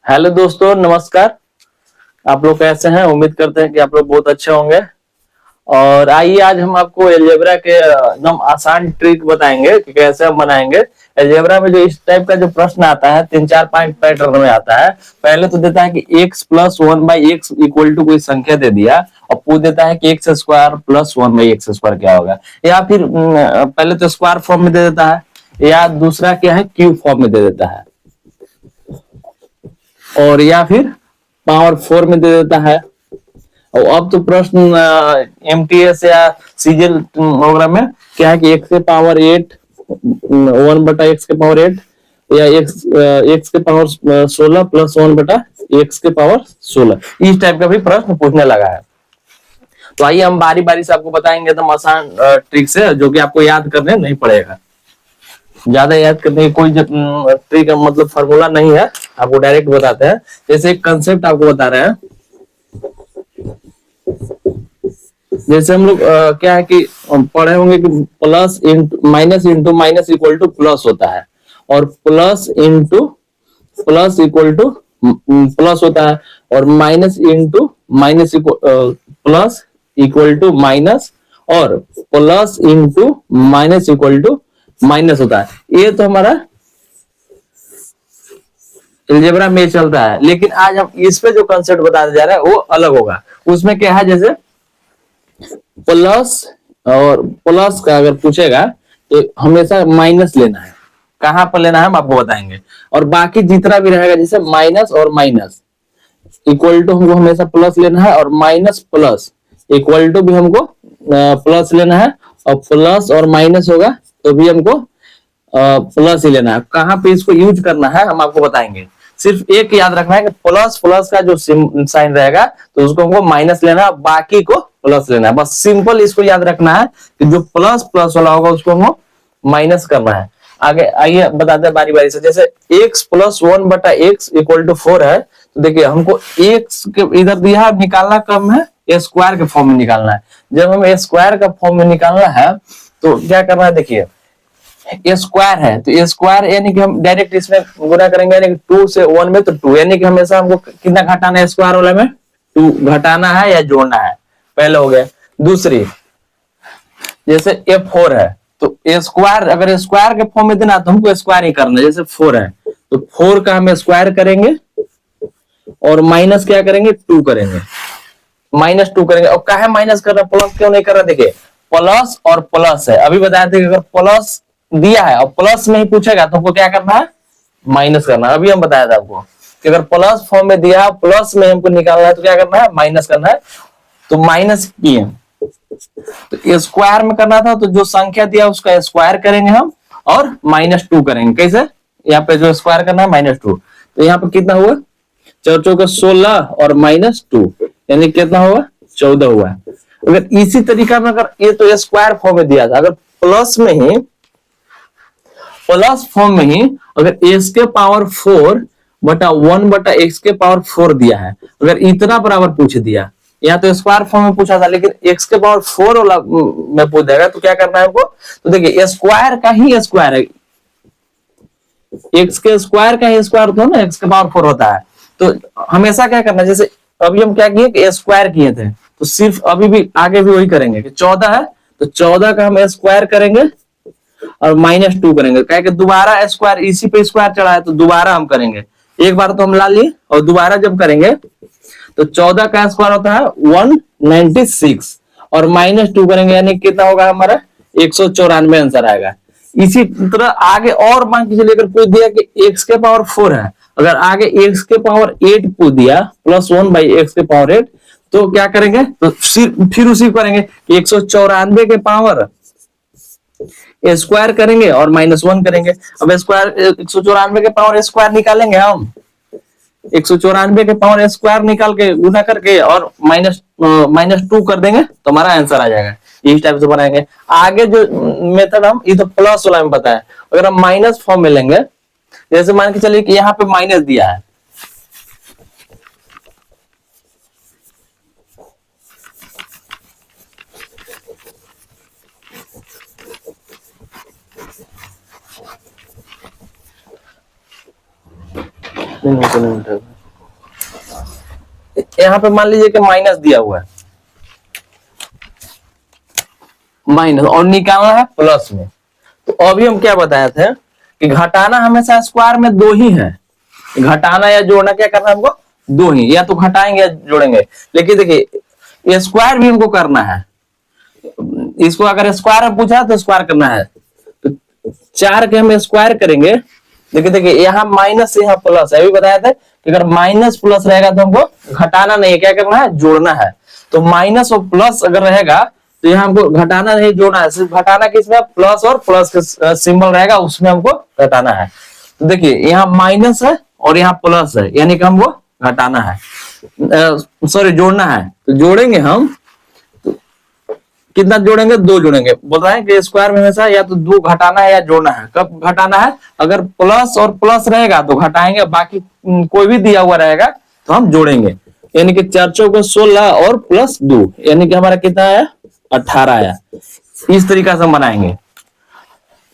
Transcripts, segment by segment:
Hello दोस्तों, नमस्कार। आप लोग कैसे हैं? उम्मीद करते हैं कि आप लोग बहुत अच्छे होंगे। और आइए आज हम आपको एलजेब्रा के एकदम आसान ट्रिक बताएंगे कि कैसे हम बनाएंगे। एलजेब्रा में जो इस टाइप का जो प्रश्न आता है, 3-4-5 पैटर्न में आता है। पहले तो देता है कि x plus 1/x equal to कोई संख्या दे दिया और पूछ देता है कि x square plus 1/x square क्या होगा। या फिर पहले तो स्क्वायर फॉर्म में दे देता है, या दूसरा क्या है, क्यूब फॉर्म में दे देता है, और या फिर पावर 4 में दे देता है। और अब तो प्रश्न एमटीएस या सीजीएल वगैरह में क्या है कि एक्स के पावर 8 1/x के पावर 8, या एक्स के पावर 16 प्लस 1/x के पावर 16, इस टाइप का भी प्रश्न पूछने लगा है। तो आइए हम बारी बारी से आपको बताएंगे एकदम आसान ट्रिक से, जो कि आपको याद करने नहीं पड़ेगा। ज्यादा याद करने की कोई ट्रिक मतलब फॉर्मूला नहीं है, आपको डायरेक्ट बताते हैं। जैसे एक कंसेप्ट आपको बता रहे हैं। जैसे हम लोग क्या है कि पढ़े होंगे कि plus into minus equal to plus होता है, और plus into plus equal to plus होता है, और minus into minus plus equal to minus, और plus into minus equal to minus होता है। ये तो हमारा अलजेब्रा में चलता है, लेकिन आज हम इस पे जो कंसेप्ट बताने जा रहे हैं वो अलग होगा। उसमें क्या है, जैसे प्लस, और प्लस का अगर पूछेगा तो हमेशा माइनस लेना है। कहां पर लेना है हम आपको बताएंगे। और बाकी जितना भी रहेगा, जैसे माइनस और माइनस इक्वल टू हमको हमेशा प्लस लेना है, और माइनस प्लस इक्वल टू भी हमको प्लस लेना है, और प्लस और माइनस होगा तो भी हमको प्लस ही लेना है। कहां पे इसको यूज करना है हम आपको बताएंगे। सिर्फ एक याद रखना है कि प्लस प्लस का जो साइन रहेगा तो उसको हमको माइनस लेना है, बाकी को प्लस लेना है। बस सिंपल इसको याद रखना है कि जो प्लस प्लस वाला होगा उसको हमको माइनस करना है। आगे आइए बताते हैं बारी बारी से। जैसे x plus 1/x equal to 4 है, तो देखिए हमको x के इधर दिया निकालना कम है, ए स्क्वायर के फॉर्म में निकालना है। जब हमें स्क्वायर का फॉर्म में निकालना है तो क्या करना है, देखिए ये स्क्वायर है तो ये स्क्वायर यानी कि हम डायरेक्ट इसमें गुणा करेंगे, यानी कि 2 से 1 में तो 2, यानी कि हमेशा हमको कितना घटाना है स्क्वायर वाले में, 2 घटाना है या जोड़ना है। पहले हो गया। दूसरी, जैसे ये 4 है तो ए स्क्वायर, अगर स्क्वायर के फॉर्म में देना तो हमको स्क्वायर ही करना है। जैसे 4 है तो 4 का हम स्क्वायर करेंगे, और माइनस क्या करेंगे, 2 करेंगे, -2 करेंगे। और क्या है माइनस कर रहा, प्लस क्यों नहीं कर रहा? देखिए प्लस और प्लस है, अभी बताए थे कि अगर प्लस दिया है और प्लस में ही पूछेगा तो हमको क्या करना है, माइनस करना है। अभी हम बताया था आपको कि अगर प्लस फॉर्म में दिया है, प्लस में हमको निकालना है तो क्या करना है, माइनस करना है। तो माइनस किए तो स्क्वायर में करना था, तो जो संख्या दिया उसका स्क्वायर करेंगे हम, और -2 करेंगे। कैसे? यहाँ पे जो स्क्वायर करना है -2, तो यहाँ पे कितना हुआ, 4 चौका 16 और -2, यानी कितना हुआ, 14 हुआ। अगर इसी तरीका में, अगर ये तो स्क्वायर फॉर्म में दिया था, अगर प्लस फॉर्म में ही अगर एक्स के पावर 4/1/x के पावर 4 दिया है, अगर इतना बराबर पूछ दिया, यहाँ तो स्क्वायर फॉर्म में पूछा था, लेकिन एक्स के पावर 4 वाला में पूछ देगा तो क्या करना है हमको। तो देखिए स्क्वायर का ही स्क्वायर है, एक्स के स्क्वायर का ही स्क्वायर तो ना एक्स के पावर 4 होता है। तो हमेशा क्या करना है, जैसे अभी हम क्या किए कि स्क्वायर किए थे, तो सिर्फ अभी भी आगे भी वही करेंगे कि 14 है तो 14 का हम स्क्वायर करेंगे और -2 करेंगे। क्या कि दोबारा स्क्वायर इसी पे स्क्वायर चढ़ा है तो दोबारा हम करेंगे। एक बार तो हम ला लिए, और दोबारा जब करेंगे तो 14 का स्क्वायर होता है 196, और -2 करेंगे यानी कितना होगा हमारा, 194 आंसर आएगा। इसी तरह आगे और मान के चलिए, अगर पूछ दिया कि x के पावर 4 है, अगर आगे x के पावर 8 पूछ दिया +1/x के पावर 8, तो क्या करेंगे, तो फिर उसी करेंगे कि 194 के पावर स्क्वायर करेंगे और -1 करेंगे। अब स्क्वायर 194 के पावर स्क्वायर निकालेंगे हम, 194 के पावर स्क्वायर निकाल के गुना करके और -2 कर देंगे तो हमारा आंसर आ जाएगा। इस टाइप से बनाएंगे। आगे जो मेथड हम ये तो प्लस वाला में बताया, अगर हम माइनस फॉर्म में लेंगे, जैसे मान के चलिए कि यहाँ पे माइनस दिया है, नहीं उठेगा। यहाँ पे मान लीजिए कि माइनस दिया हुआ है, माइनस, और निकालना है प्लस में। तो अभी हम क्या बताए थे कि घटाना हमेशा स्क्वायर में दो ही है, घटाना या जोड़ना क्या करना है हमको, दो ही, या तो घटाएंगे या जोड़ेंगे। लेकिन देखिए स्क्वायर भी हमको करना है, इसको अगर स्क्वायर में पूछा तो स्क्वायर करना है, तो 4 के हम स्क्वायर करेंगे। देखिए देखिए यहाँ माइनस से यहाँ प्लस है, अभी बताया था कि अगर माइनस प्लस रहेगा तो हमको घटाना नहीं है, क्या करना है, जोड़ना है। तो माइनस और प्लस अगर रहेगा तो यहाँ हमको घटाना नहीं जोड़ना है, सिर्फ घटाना किसमें, प्लस और प्लस का सिंबल रहेगा उसमें हमको घटाना है। तो देखिए यहाँ माइनस है और यहाँ प्लस है, यानी कि हमको घटाना है, सॉरी जोड़ना है। तो जोड़ेंगे हम, तो कितना जोड़ेंगे, 2 जोड़ेंगे। बोल रहे हैं कि स्क्वायर में हमेशा या तो 2 घटाना है या जोड़ना है। कब घटाना है, अगर प्लस और प्लस रहेगा तो घटाएंगे, बाकी कोई भी दिया हुआ रहेगा तो हम जोड़ेंगे। यानी कि 4 चौके 16 और प्लस 2, यानी कि हमारा कितना आया, 18 आया। इस तरीका से हम बनाएंगे।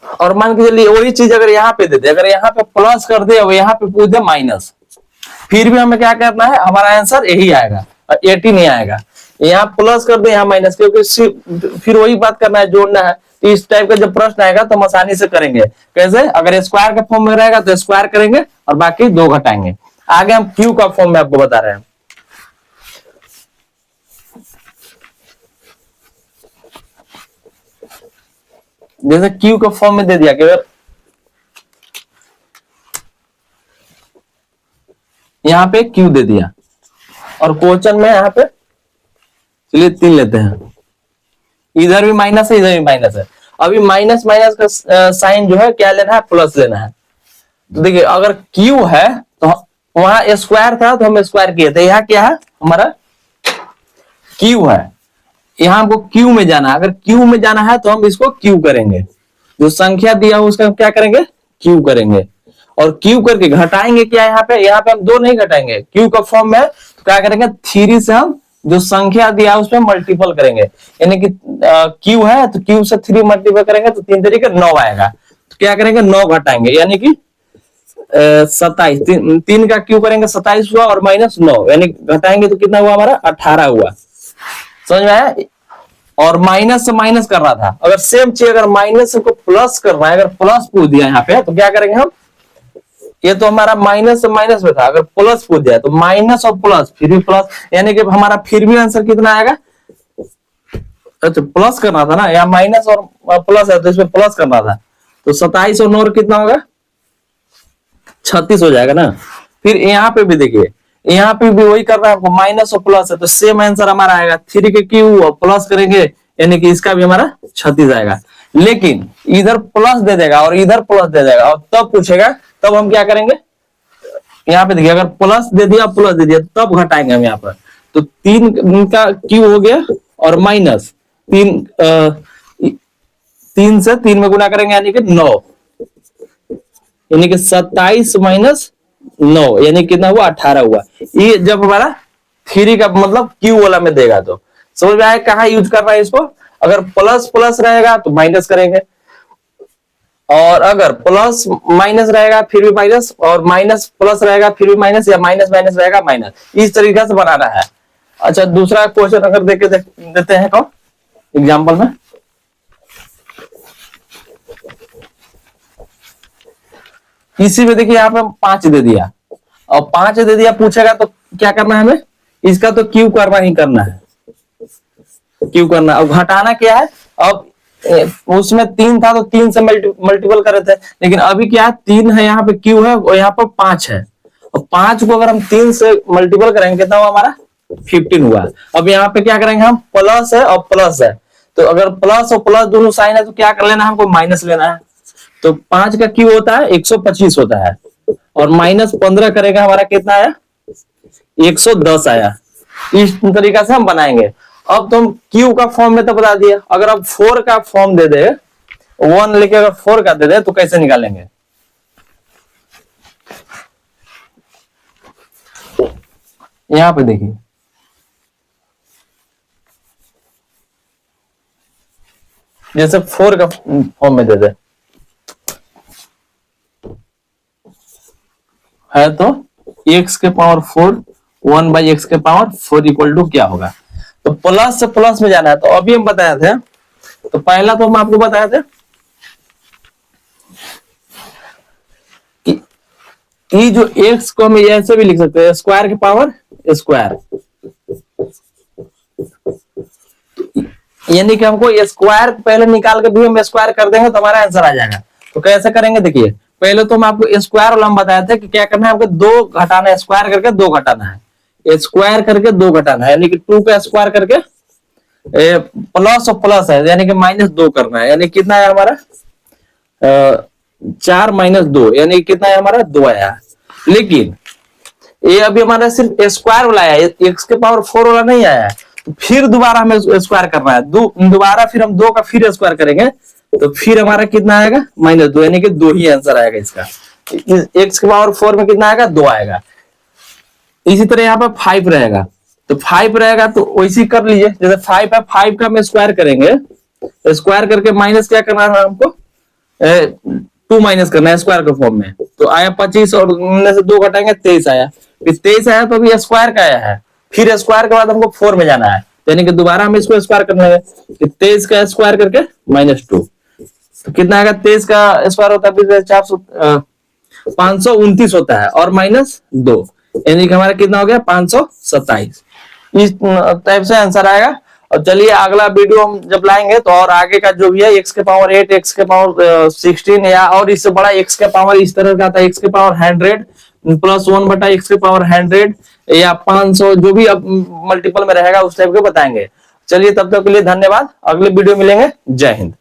और मान के चलिए वही चीज अगर यहाँ पे दे दे, अगर यहाँ पे प्लस कर दे और यहाँ पे पूछ दे माइनस, फिर भी हमें क्या करना है, हमारा आंसर यही आएगा, 80 नहीं आएगा। यहाँ प्लस कर दे यहाँ माइनस, क्योंकि फिर वही बात करना है, जोड़ना है। तो इस टाइप का जब प्रश्न आएगा तो हम आसानी से करेंगे। कैसे, अगर स्क्वायर के फॉर्म में रहेगा तो स्क्वायर करेंगे और बाकी 2 घटाएंगे। आगे हम क्यू का फॉर्म में आपको बता रहे हैं। जैसे क्यू का फॉर्म में दे दिया कि यहाँ पे क्यू दे दिया, और क्वेश्चन में यहाँ पे चलिए 3 लेते हैं, इधर भी माइनस है इधर भी माइनस है। अभी माइनस माइनस का साइन जो है क्या लेना है, प्लस लेना है। तो देखिए अगर क्यू है तो वहां स्क्वायर था तो हम स्क्वायर किए थे, यहाँ क्या है, हमारा क्यू है, यहाँ हमको क्यू में जाना है। अगर क्यू में जाना है तो हम इसको क्यू करेंगे, जो संख्या दिया हो उसका क्या करेंगे, क्यू करेंगे। और क्यू करके घटाएंगे क्या, यहाँ पे हम 2 नहीं घटाएंगे, क्यू का फॉर्म में तो क्या करेंगे, 3 से हम जो संख्या दिया है उसमें मल्टीपल करेंगे। यानी कि क्यू है तो क्यू से 3 मल्टीपल करेंगे तो 3 तरीके 9 आएगा। तो क्या करेंगे, 9 घटाएंगे, यानी कि 27, 3 का क्यू करेंगे 27 हुआ, और माइनस 9 यानी घटाएंगे तो कितना हुआ, हमारा 18 हुआ। समझ में आया। और माइनस से माइनस कर रहा था, अगर सेम चीज अगर माइनस को प्लस कर रहा है, अगर प्लस पूछ दिया यहाँ पे तो क्या करेंगे हम, ये तो हमारा माइनस से माइनस में था, अगर प्लस पूछ दिया तो माइनस और प्लस फिर भी प्लस, यानी कि हमारा फिर भी आंसर कितना आएगा, अच्छा प्लस करना था ना, यहाँ माइनस और प्लस है तो इसमें प्लस करना था। तो 27 और 9 कितना होगा, 36 हो जाएगा ना। फिर यहाँ पे भी देखिए, यहाँ पे भी वही कर रहा है, माइनस और प्लस है तो सेम आंसर हमारा आएगा, 3 के क्यू और प्लस करेंगे, यानी कि इसका भी हमारा 36 आएगा। लेकिन इधर प्लस दे देगा और इधर प्लस दे देगा, और तब पूछेगा, तब हम क्या करेंगे, यहाँ पे देखिए अगर प्लस दे दिया प्लस दे दिया तब घटाएंगे हम यहाँ पर। तो 3 का क्यू हो गया और माइनस 3, 3 से 3 में गुना करेंगे यानी कि 9, यानी कि 27 माइनस 9 यानी कितना हुआ, 18 हुआ। ये जब हमारा 3 का मतलब क्यू वाला में देगा तो समझ में आया कहाँ यूज करना है इसको। अगर प्लस प्लस रहेगा तो माइनस करेंगे, और अगर प्लस माइनस रहेगा फिर भी माइनस, और माइनस प्लस रहेगा फिर भी माइनस, या माइनस माइनस रहेगा माइनस, इस तरीके से बनाना है। अच्छा दूसरा क्वेश्चन अगर देते हैं कौन एग्जाम्पल में, इसी में देखिए यहाँ पे 5 दे दिया, और 5 दे दिया पूछेगा तो क्या करना है हमें, इसका तो क्यू करना ही करना है, क्यू करना। अब घटाना क्या है, अब उसमें 3 था तो 3 से मल्टीपल कर रहे थे, लेकिन अभी क्या है, 3 है यहाँ पे क्यू है और यहाँ पर 5 है, और 5 को अगर हम 3 से मल्टीपल करेंगे कितना हुआ हमारा, 15 हुआ। अब यहाँ पे क्या करेंगे हम, प्लस है और प्लस है, तो अगर प्लस और प्लस दोनों साइन है तो क्या कर लेना है, हमको माइनस लेना है। तो 5 का क्यू होता है 125 होता है, और माइनस 15 करेगा हमारा कितना आया, 110 आया। इस तरीका से हम बनाएंगे। अब तुम क्यू का फॉर्म में तो बता दिया, अगर अब 4 का फॉर्म दे दे, 1 लेके अगर 4 का दे दे तो कैसे निकालेंगे, यहां पे देखिए जैसे 4 का फॉर्म में दे दे है तो एक्स के पावर 4 1 बाई एक्स के पावर 4 इक्वल टू क्या होगा। तो प्लस से प्लस में जाना है। तो अभी हम बताए थे, तो पहला तो हम आपको बताए थे कि ये जो एक्स को हम ऐसे भी लिख सकते हैं, स्क्वायर के पावर स्क्वायर, यानी कि हमको स्क्वायर पहले निकाल के भी हम स्क्वायर कर देंगे तो हमारा आंसर आ जाएगा। तो कैसे करेंगे देखिए, पहले तो हम आपको स्क्वायर वाला हम बताए थे कि क्या करना है, आपको 2 घटाना है, स्क्वायर करके 2 घटाना है, स्क्वायर करके 2 घटाना है, यानी कि 2 का स्क्वायर करके प्लस और प्लस है, यानी कि -2 करना है, यानी कितना है हमारा 4 - 2, यानी कितना है हमारा 2 आया। लेकिन ये अभी हमारा सिर्फ स्क्वायर वाला आया, एक्स के पावर 4 वाला नहीं आया। तो फिर दोबारा हमें स्क्वायर करना है, दोबारा फिर हम 2 का फिर स्क्वायर करेंगे, तो फिर हमारा कितना आएगा -2, यानी कि 2 ही आंसर आएगा इसका। एक्स के पावर 4 में कितना आएगा 2 आएगा। इसी तरह यहाँ पर 5 रहेगा, तो 5 रहेगा तो वैसे कर लीजिए, जैसे 5 है, 5 का हम स्क्वायर करेंगे, स्क्वायर करके माइनस क्या करना है हमको 2 माइनस करना है स्क्वायर के फॉर्म में। तो आया 25 और उनमें से 2 घटाएंगे 23 आया, फिर 23 आया तो अभी स्क्वायर का आया है, फिर स्क्वायर के बाद हमको 4 में जाना है, यानी कि दोबारा हम इसको स्क्वायर करना है, 23 का स्क्वायर करके -2, तो कितना आएगा 23 का स्क्वायर होता है 529 होता है और -2, यानी कि हमारा कितना हो गया 527। इस टाइप से आंसर आएगा। और चलिए अगला वीडियो हम जब लाएंगे तो और आगे का जो भी है x के पावर 8, x के पावर 16 या और इससे बड़ा x के पावर इस तरह का था, x के पावर 100 + 1 बटा x के पावर 100 या 500, जो भी अब मल्टीपल में रहेगा उस टाइप के बताएंगे। चलिए तब तक के लिए धन्यवाद, अगले वीडियो मिलेंगे। जय हिंद।